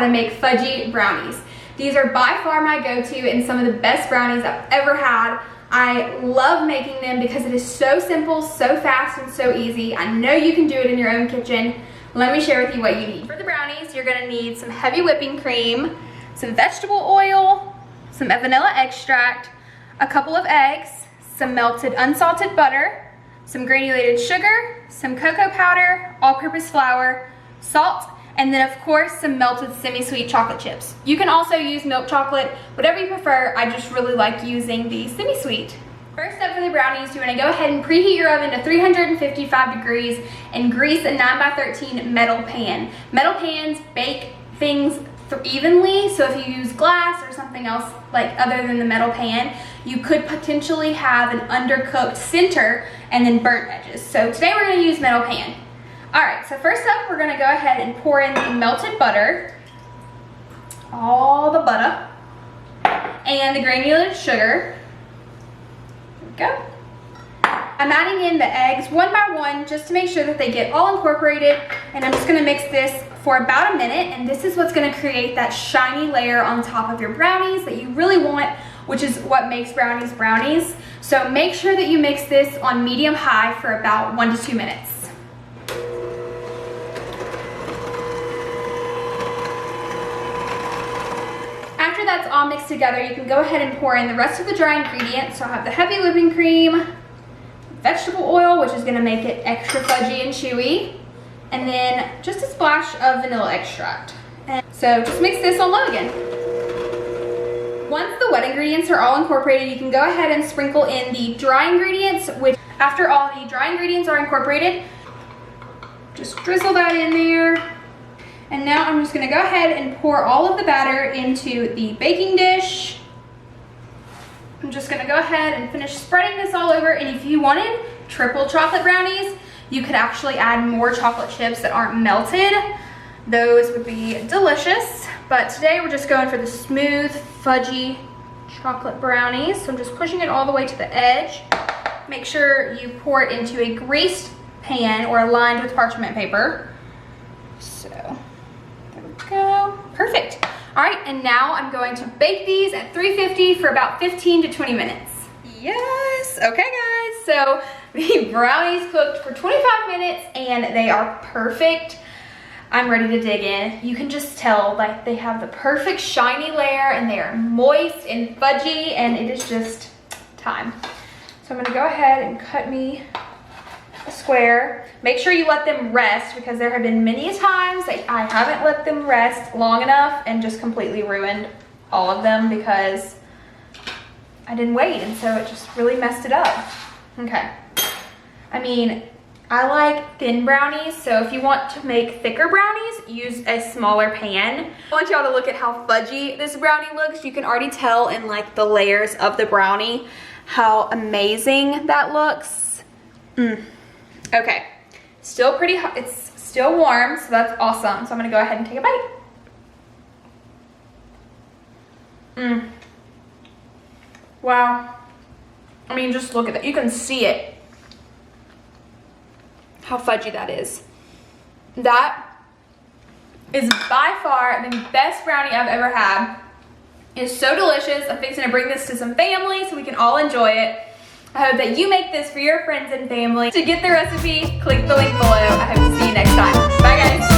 to make fudgy brownies. These are by far my go-to and some of the best brownies I've ever had. I love making them because it is so simple, so fast, and so easy. I know you can do it in your own kitchen. Let me share with you what you need. For the brownies, you're gonna need some heavy whipping cream, some vegetable oil, some vanilla extract, a couple of eggs, some melted unsalted butter, some granulated sugar, some cocoa powder, all-purpose flour, salt, and then of course some melted semi-sweet chocolate chips. You can also use milk chocolate, whatever you prefer. I just really like using the semi-sweet. First up for the brownies, you're gonna go ahead and preheat your oven to 355 degrees and grease a 9x13 metal pan. Metal pans bake things evenly, so if you use glass or something else like other than the metal pan, you could potentially have an undercooked center and then burnt edges. So today we're gonna use metal pan. All right, so first up, we're gonna go ahead and pour in the melted butter, all the butter, and the granulated sugar. There we go. I'm adding in the eggs one by one just to make sure that they get all incorporated, and I'm just gonna mix this for about a minute, and this is what's gonna create that shiny layer on top of your brownies that you really want, which is what makes brownies brownies. So make sure that you mix this on medium-high for about 1 to 2 minutes. After that's all mixed together, you can go ahead and pour in the rest of the dry ingredients. So I have the heavy whipping cream, vegetable oil, which is gonna make it extra fudgy and chewy, and then just a splash of vanilla extract. And so just mix this on low again. Once the wet ingredients are all incorporated, you can go ahead and sprinkle in the dry ingredients, which after all the dry ingredients are incorporated, just drizzle that in there. And now I'm just gonna go ahead and pour all of the batter into the baking dish. I'm just gonna go ahead and finish spreading this all over, and if you wanted triple chocolate brownies, you could actually add more chocolate chips that aren't melted. Those would be delicious, but today we're just going for the smooth, fudgy chocolate brownies. So I'm just pushing it all the way to the edge. Make sure you pour it into a greased pan or lined with parchment paper. So there we go, perfect. All right, and now I'm going to bake these at 350 for about 15 to 20 minutes. Yes, okay guys, so the brownies cooked for 25 minutes and they are perfect. I'm ready to dig in. You can just tell like they have the perfect shiny layer and they are moist and fudgy, and it is just time. So I'm gonna go ahead and cut me a square. Make sure you let them rest, because there have been many times that I haven't let them rest long enough and just completely ruined all of them because I didn't wait, and so it just really messed it up. Okay. I mean, I like thin brownies, so if you want to make thicker brownies, use a smaller pan. I want y'all to look at how fudgy this brownie looks. You can already tell in like the layers of the brownie how amazing that looks. Okay, still pretty hot. It's still warm, so that's awesome. So I'm gonna go ahead and take a bite. Wow. I mean, just look at that. You can see it. How fudgy that is. That is by far the best brownie I've ever had. It's so delicious. I'm fixing to bring this to some family so we can all enjoy it. I hope that you make this for your friends and family. To get the recipe, click the link below. I hope to see you next time. Bye guys.